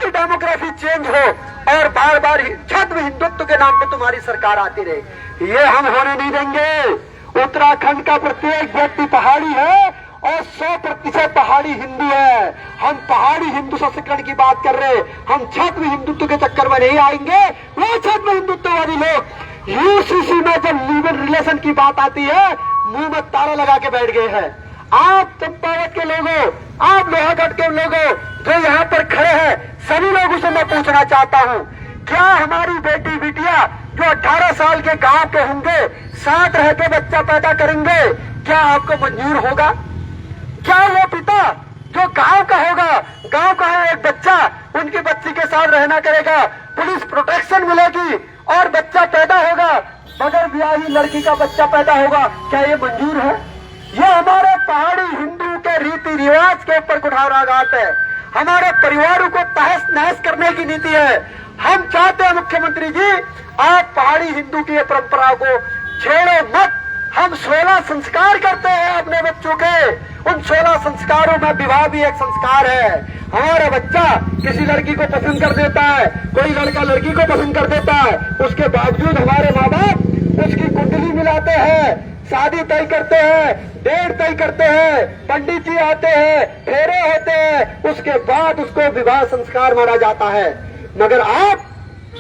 ही demography change हो और बार बार छद्म हिंदुत्व के नाम पे तुम्हारी सरकार आती रहे, ये हम होने नहीं देंगे। उत्तराखंड का प्रत्येक व्यक्ति पहाड़ी है और 100% पहाड़ी हिंदू है। हम पहाड़ी हिंदू सशक्तिकरण की बात कर रहे हैं, हम छद्म हिंदुत्व के चक्कर में नहीं आएंगे। वो छद्म हिंदुत्ववादी लोग यूसीसी में जब लीगल रिलेशन की बात आती है मुंह में ताला लगा के बैठ गए हैं। आप चंपावत के लोगों, आप लोहागढ़ के लोगों जो यहाँ पर खड़े हैं, सभी लोगों से मैं पूछना चाहता हूँ, क्या हमारी बेटी बिटिया जो 18 साल के गांव के होंगे, साथ रह के बच्चा पैदा करेंगे, क्या आपको मंजूर होगा? क्या वो पिता जो गांव का होगा, गांव का है एक बच्चा, उनकी बच्ची के साथ रहना करेगा, पुलिस प्रोटेक्शन मिलेगी और बच्चा पैदा होगा, बगैर ब्याही लड़की का बच्चा पैदा होगा, क्या ये मंजूर है? ये हमारे पहाड़ी हिंदू के रीति रिवाज के ऊपर कुठाराघात है, हमारे परिवारों को तहस नहस करने की नीति है। हम चाहते हैं मुख्यमंत्री जी, आप पहाड़ी हिंदू की परंपरा को छेड़ो मत। हम 16 संस्कार करते हैं अपने बच्चों के, उन 16 संस्कारों में विवाह भी एक संस्कार है। हमारा बच्चा किसी लड़की को पसंद कर देता है, कोई लड़का लड़की को पसंद कर देता है, उसके बावजूद हमारे माँ बाप उसकी कुंडली मिलाते हैं, शादी तय करते हैं, डेट तय करते हैं, पंडित जी आते हैं, फेरे होते हैं, उसके बाद उसको विवाह संस्कार माना जाता है। मगर आप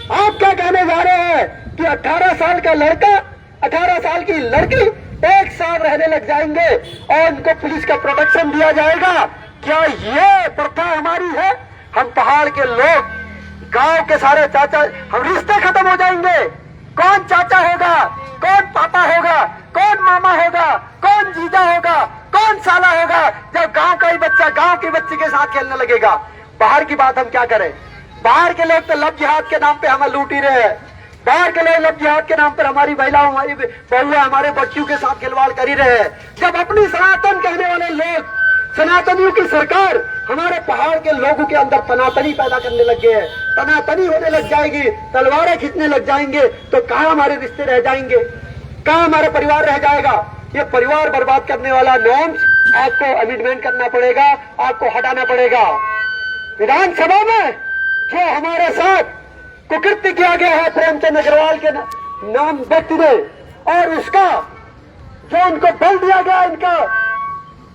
क्या कहने जा रहे हैं कि 18 साल का लड़का, 18 साल की लड़की एक साल रहने लग जाएंगे और उनको पुलिस का प्रोटेक्शन दिया जाएगा? क्या ये प्रथा हमारी है? हम पहाड़ के लोग, गांव के सारे चाचा, हम रिश्ते खत्म हो जाएंगे। कौन चाचा होगा, कौन पापा होगा, कौन मामा होगा, कौन जीजा होगा, कौन साला होगा, जब गांव का ही बच्चा गांव की बच्ची के साथ खेलने लगेगा? बाहर की बात हम क्या करें? बाहर के लोग तो लव जिहाद के नाम पे हमें लूट ही रहे हैं। बाहर के लोग लव जिहाद के नाम पर हमारी महिलाओं, हमारी बहुआ, हमारे बच्चों के साथ खिलवाड़ कर ही रहे हैं। जब अपनी सनातन कहने वाले लोग, सनातनियों की सरकार हमारे पहाड़ के लोगों के अंदर तनातनी पैदा करने लग गए हैं, तनातनी होने लग जाएगी, तलवारें खींचने लग जाएंगे, तो कहाँ हमारे रिश्ते रह जाएंगे, कहाँ हमारा परिवार रह जाएगा? ये परिवार बर्बाद करने वाला नॉर्म्स आपको अमेंडमेंट करना पड़ेगा, आपको हटाना पड़ेगा। विधानसभा में जो हमारे साथ कुकृत्य किया गया है प्रेमचंद अग्रवाल के नाम व्यक्ति ने, और उसका जो उनको बल दिया गया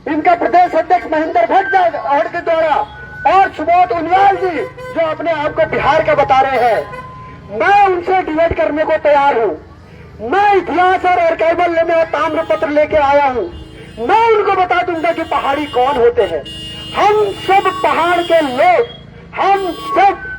इनका प्रदेश अध्यक्ष महेंद्र भट्ट के द्वारा, और सुबोध उनियाल जी जो अपने आप को बिहार का बता रहे हैं, मैं उनसे डिबेट करने को तैयार हूं। मैं इतिहास और आर्काइवल में ताम्र पत्र लेके आया हूं। मैं उनको बता दूंगा कि पहाड़ी कौन होते हैं। हम सब पहाड़ के लोग, हम सब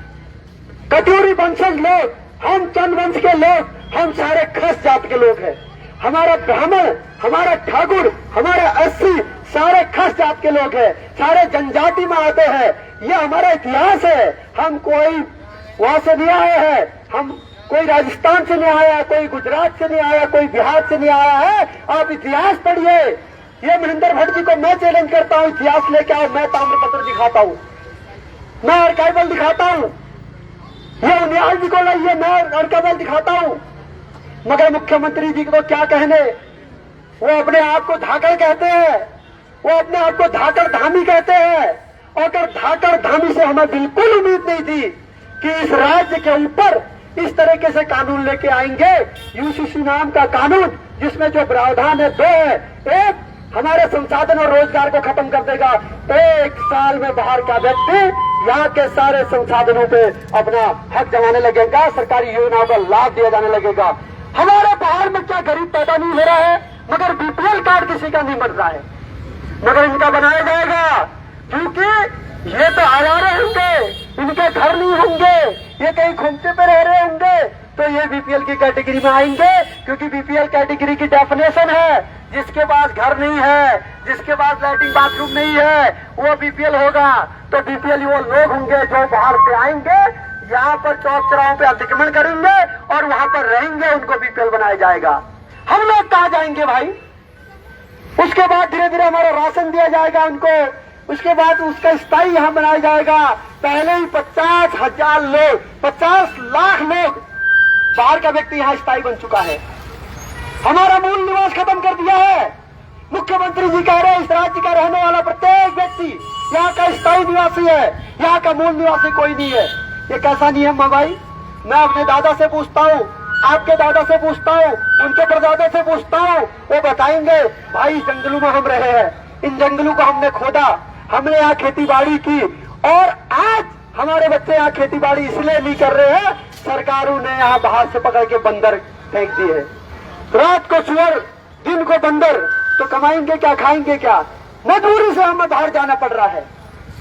कटोरी वंशज लोग, हम चंद वंश के लोग, हम सारे खस जात के लोग हैं। हमारा ब्राह्मण, हमारा ठाकुर, हमारा अस्सी सारे खस जात के लोग हैं, सारे जनजाति में आते हैं। ये हमारा इतिहास है। हम कोई वहां से नहीं आए हैं, हम कोई राजस्थान से नहीं आया, कोई गुजरात से नहीं आया, कोई बिहार से नहीं आया है। आप इतिहास पढ़िए। ये महेंद्र भट्ट जी को मैं चैलेंज करता हूँ, इतिहास लेके आओ, मैं ताम्रपत्र दिखाता हूँ, मैं आर्काइवल दिखाता हूँ। ये उनियाल जी को लाइए, मैं आर्काइवल दिखाता हूँ। मगर मुख्यमंत्री जी को क्या कहने, वो अपने आप को धाकड़ कहते हैं, वो अपने आप को धाकड़ धामी कहते हैं। और अगर धाकड़ धामी से हमें बिल्कुल उम्मीद नहीं थी कि इस राज्य के ऊपर इस तरीके से कानून लेके आएंगे। यूसीसी नाम का कानून जिसमें जो प्रावधान है दो है, एक हमारे संसाधन और रोजगार को खत्म कर देगा, 1 साल में बाहर का व्यक्ति यहाँ के सारे संसाधनों पे अपना हक जमाने लगेगा, सरकारी योजनाओं का लाभ दिया जाने लगेगा। हमारे पहाड़ में क्या गरीब पैदा नहीं हो रहा है, मगर बीपीएल कार्ड किसी का नहीं बन रहा है, मगर इनका बनाया जाएगा। क्योंकि ये तो आवारे होंगे, इनके घर नहीं होंगे, ये कहीं घूमते पे रह रहे होंगे, तो ये बीपीएल की कैटेगरी में आएंगे। क्योंकि बीपीएल कैटेगरी की डेफिनेशन है, जिसके पास घर नहीं है, जिसके पास लैट्रिन बाथरूम नहीं है, वो बीपीएल होगा। तो बीपीएल वो लोग होंगे जो बाहर से आएंगे, यहाँ पर चौक चौराहों पे अतिक्रमण करेंगे और वहां पर रहेंगे, उनको बीपीएल बनाया जाएगा। हम लोग कहाँ जाएंगे भाई? उसके बाद धीरे धीरे हमारा राशन दिया जाएगा उनको, उसके बाद उसका स्थायी यहाँ बनाया जाएगा। पहले ही 50,000 लोग, 50 लाख लोग बाहर का व्यक्ति यहाँ स्थायी बन चुका है। हमारा मूल निवास खत्म कर दिया है। मुख्यमंत्री जी कह रहे हैं इस राज्य का रहने वाला प्रत्येक व्यक्ति यहाँ का स्थायी निवासी है, यहाँ का मूल निवासी कोई नहीं है। ये कैसा नियम है भाई? मैं अपने दादा से पूछता हूँ, आपके दादा से पूछता हूँ, उनके परदादा से पूछता हूँ, वो बताएंगे भाई इस जंगलों में हम रहे हैं, इन जंगलों को हमने खोदा, हमने यहाँ खेती बाड़ी की, और आज हमारे बच्चे यहाँ खेती बाड़ी इसलिए नहीं कर रहे हैं, सरकारों ने यहाँ बाहर से पकड़ के बंदर फेंक दिए। रात को सुअर, दिन को बंदर, तो कमाएंगे क्या, खाएंगे क्या? मजबूरी से हमें बाहर जाना पड़ रहा है।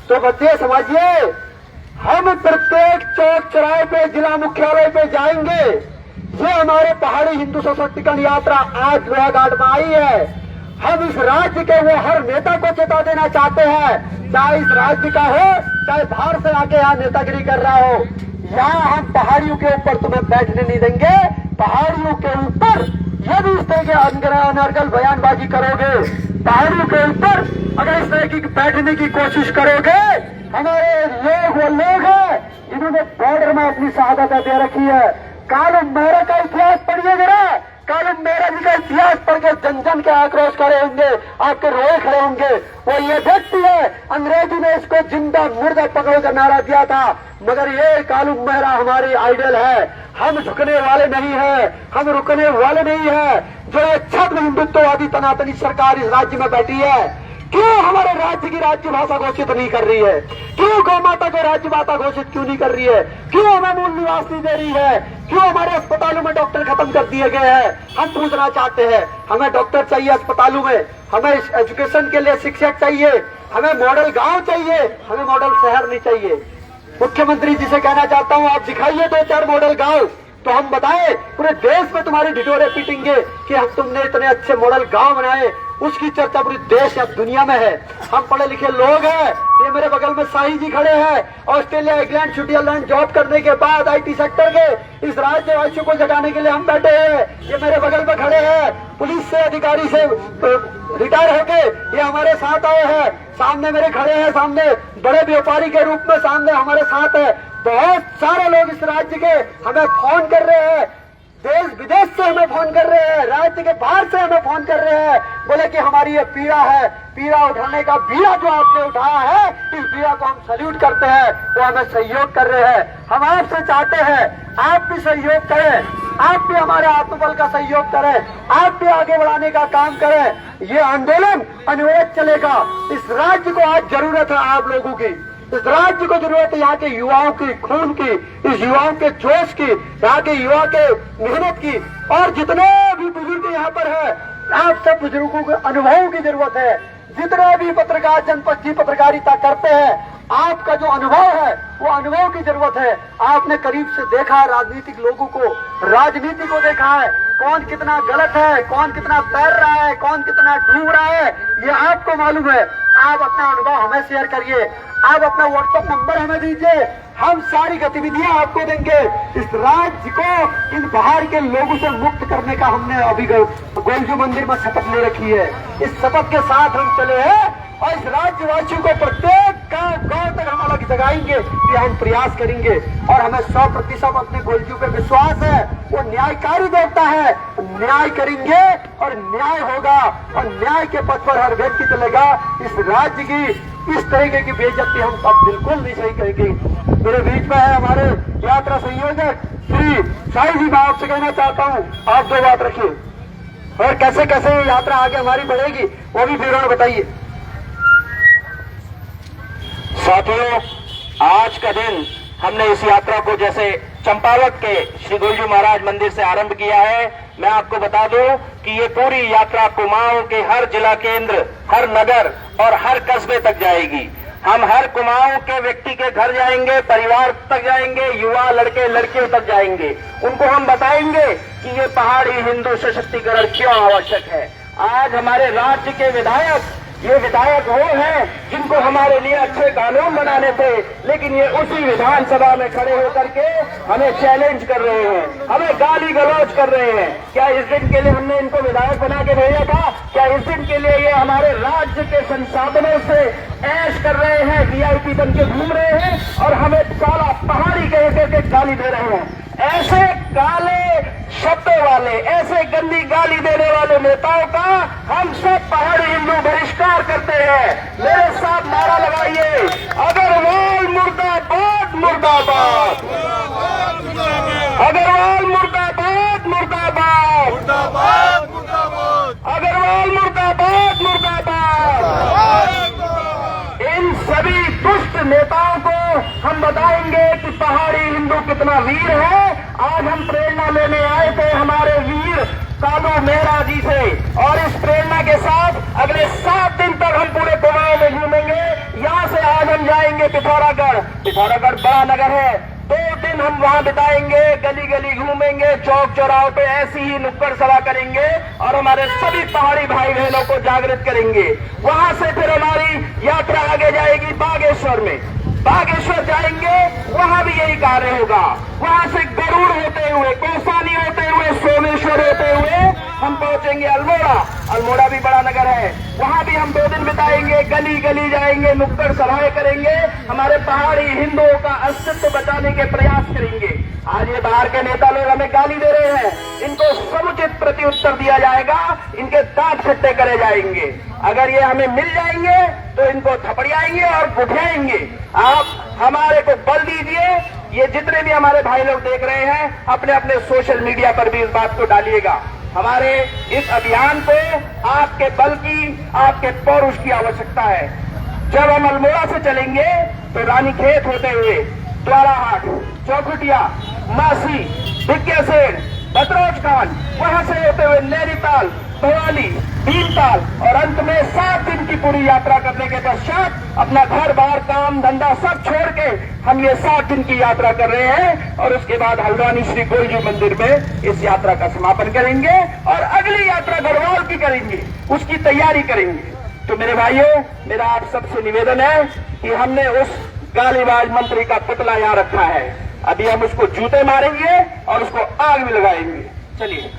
तो बच्चे समझिए, हम प्रत्येक चौक चौराहे पे, जिला मुख्यालय पे जाएंगे। ये हमारे पहाड़ी हिंदू सशक्तिकरण यात्रा आज लोहाघाट में आई है। हम इस राज्य के वो हर नेता को चेता देना चाहते हैं, चाहे इस राज्य का हो, चाहे बाहर से आके यहाँ नेतागिरी कर रहा हो, यहाँ हम पहाड़ियों के ऊपर तुम्हें बैठने नहीं देंगे। पहाड़ियों के ऊपर यदि इस तरह के अनर्गल बयानबाजी करोगे, पहाड़ियों के ऊपर अगर इस तरह की बैठने की कोशिश करोगे, हमारे लोग वो लोग हैं जिन्होंने बॉर्डर में अपनी शहादत दे रखी है। कालू मेहरा का इतिहास पढ़िए जरा, कालू मेहरा जी का इतिहास पढ़ के जन जन के आक्रोश खड़े होंगे, आपके रोए खड़े होंगे। वो ये व्यक्ति है, अंग्रेजी ने इसको जिंदा मुर्दा पकड़ो का नारा दिया था, मगर ये कालू मेहरा हमारी आइडल है। हम झुकने वाले नहीं है, हम रुकने वाले नहीं है। जो ये छद्म हिंदुत्ववादी तनातनी सरकार इस राज्य में बैठी है, क्यों हमारे राज्य की राज्य भाषा घोषित नहीं कर रही है? क्यों गौ माता को राज्य माता घोषित क्यों नहीं कर रही है? क्यों हमें मूल निवास नहीं दे रही है? क्यों हमारे अस्पतालों में डॉक्टर खत्म कर दिए गए हैं? हम पूछना चाहते हैं। हमें डॉक्टर चाहिए अस्पतालों में, हमें एजुकेशन के लिए शिक्षक चाहिए, हमें मॉडल गांव चाहिए, हमें मॉडल शहर नहीं चाहिए। मुख्यमंत्री जी से कहना चाहता हूँ, आप दिखाइए 2-4 मॉडल गांव, तो हम बताएं, पूरे देश में तुम्हारी ढिढोरे पीटेंगे कि हम तुमने इतने अच्छे मॉडल गांव बनाए। उसकी चर्चा पूरी देश या दुनिया में है। हम पढ़े लिखे लोग हैं। ये मेरे बगल में शाही जी खड़े हैं, ऑस्ट्रेलिया, इंग्लैंड, स्विट्जरलैंड जॉब करने के बाद आईटी सेक्टर के इस राज्यवासियों को जगाने के लिए हम बैठे हैं। ये मेरे बगल में खड़े हैं, पुलिस से अधिकारी से रिटायर होके ये हमारे साथ आए हैं। सामने मेरे खड़े हैं, सामने बड़े व्यापारी के रूप में सामने हमारे साथ है। बहुत सारे लोग इस राज्य के हमें फोन कर रहे हैं, देश विदेश से हमें फोन कर रहे हैं, राज्य के बाहर से हमें फोन कर रहे हैं, बोले कि हमारी ये पीड़ा है, पीड़ा उठाने का बीड़ा जो आपने उठाया है, इस बीड़ा को हम सल्यूट करते हैं। वो हमें सहयोग कर रहे हैं। हम आपसे चाहते हैं आप भी सहयोग करें, आप भी हमारे आत्मबल का सहयोग करें, आप भी आगे बढ़ाने का काम करें। ये आंदोलन अनिवार्य चलेगा। इस राज्य को आज जरूरत है आप लोगों की, इस राज्य को जरूरत है यहाँ के युवाओं की खून की, इस युवाओं के जोश की, यहाँ के युवा के मेहनत की, और जितने भी बुजुर्ग यहाँ पर है, आप सब बुजुर्गों के अनुभव की जरूरत है। जितने भी पत्रकार जनपद की पत्रकारिता करते हैं, आपका जो अनुभव है वो अनुभव की जरूरत है। आपने करीब से देखा है राजनीतिक लोगों को, राजनीति को देखा है, कौन कितना गलत है, कौन कितना तैर रहा है, कौन कितना डूब रहा है, ये आपको मालूम है। आप अपना अनुभव हमें शेयर करिए, आप अपना व्हाट्सएप नंबर हमें दीजिए, हम सारी गतिविधियां आपको देंगे। इस राज्य को इन बाहर के लोगों से मुक्त करने का हमने अभी गोलजू मंदिर में शपथ ले रखी है। इस शपथ के साथ हम चले हैं और इस राज्यवासियों को प्रत्येक गांव तक हम अलग जगाएंगे कि हम प्रयास करेंगे। और हमें 100% अपने गोलजू पे विश्वास है, वो न्यायकारी देवता है। न्याय करेंगे और न्याय होगा, और न्याय के पथ पर हर व्यक्ति चलेगा। इस राज्य की इस तरीके की बेइज्जती हम सब बिल्कुल नहीं सही करेंगे। मेरे बीच में है हमारे यात्रा संयोजक श्री शाही जी। मैं आपसे कहना चाहता हूँ, आप 2 बात रखिए, और कैसे कैसे यात्रा आगे हमारी बढ़ेगी वो भी विवरण बताइए। साथियों, आज का दिन हमने इस यात्रा को जैसे चंपावत के श्री गोलजू महाराज मंदिर से आरंभ किया है। मैं आपको बता दूं कि ये पूरी यात्रा कुमाऊं के हर जिला केंद्र, हर नगर और हर कस्बे तक जाएगी। हम हर कुमाऊं के व्यक्ति के घर जाएंगे, परिवार तक जाएंगे, युवा लड़के लड़कियों तक जाएंगे। उनको हम बताएंगे कि ये पहाड़ी हिंदू सशक्तिकरण क्यों आवश्यक है। आज हमारे राज्य के विधायक, ये विधायक वो हैं जिनको हमारे लिए अच्छे कानून बनाने थे, लेकिन ये उसी विधानसभा में खड़े होकर के हमें चैलेंज कर रहे हैं, हमें गाली गलौज कर रहे हैं। क्या इस दिन के लिए हमने इनको विधायक बना के भेजा था? क्या इस दिन के लिए ये हमारे राज्य के संसाधनों से ऐश कर रहे हैं, वीआईपी बन के घूम रहे हैं और हमें साला पहाड़ी के एक गाली दे रहे हैं? ऐसे काले शब्दों वाले, ऐसे गंदी गाली देने वाले नेताओं का हम सब पहाड़ी हिंदू बहिष्कार करते हैं। मेरे साथ नारा लगाइए, अग्रवाल मुर्दाबाद मुर्दाबाद, अग्रवाल मुर्दाबाद मुर्दाबाद, अग्रवाल मुर्दाबाद मुर्दाबाद। इन सभी दुष्ट नेताओं को हम बताएंगे कि पहाड़ी हिंदू कितना वीर है। आज हम प्रेरणा लेने आए थे हमारे वीर कालू मेहरा जी से, और इस प्रेरणा के साथ अगले 7 दिन तक हम पूरे कुमाऊं में घूमेंगे। यहाँ से आज हम जाएंगे पिथौरागढ़। पिथौरागढ़ बड़ा नगर है, 2 दिन हम वहाँ बिताएंगे, गली गली घूमेंगे, चौक चौराहों पे ऐसी ही नुक्कड़ सभा करेंगे और हमारे सभी पहाड़ी भाई बहनों को जागृत करेंगे। वहाँ से फिर हमारी यात्रा आगे जाएगी बागेश्वर में। बागेश्वर जाएंगे, वहाँ भी यही कार्य होगा। वहाँ से गरुड़ होते हुए, कौसानी होते हुए, सोमेश्वर होते हुए हम पहुंचेंगे अल्मोड़ा। अल्मोड़ा भी बड़ा नगर है, वहाँ भी हम 2 दिन बिताएंगे, गली गली जाएंगे, नुक्कड़ सभाएं करेंगे, हमारे पहाड़ी हिंदुओं का अस्तित्व बचाने के प्रयास करेंगे। आज ये बाहर के नेता लोग हमें गाली दे रहे हैं, इनको समुचित प्रत्युत्तर दिया जाएगा, इनके दांत खट्टे करे जाएंगे। अगर ये हमें मिल जाएंगे तो इनको थपड़ियाएंगे और गुठियाएंगे। आप हमारे को बल दीजिए। ये जितने भी हमारे भाई लोग देख रहे हैं, अपने अपने सोशल मीडिया पर भी इस बात को डालिएगा। हमारे इस अभियान को आपके बल की, आपके पौरुष की आवश्यकता है। जब हम अल्मोड़ा से चलेंगे तो रानीखेत होते हुए द्वाराहाट, चौखुटिया, मासी, भिक्यासेन, बतरौज खान, वहां से होते हुए नैनीताल, भवाली, भीमताल और अंत में 7 दिन की पूरी यात्रा करने के पश्चात अपना घर बार काम धंधा सब छोड़ के हम ये 7 दिन की यात्रा कर रहे हैं। और उसके बाद हल्द्वानी श्री गोलजू मंदिर में इस यात्रा का समापन करेंगे और अगली यात्रा गढ़वाल की करेंगे, उसकी तैयारी करेंगे। तो मेरे भाइयों, मेरा आप सबसे निवेदन है कि हमने उस गालीबाज मंत्री का पुतला यहाँ रखा है, अभी हम उसको जूते मारेंगे और उसको आग में लगाएंगे। चलिए।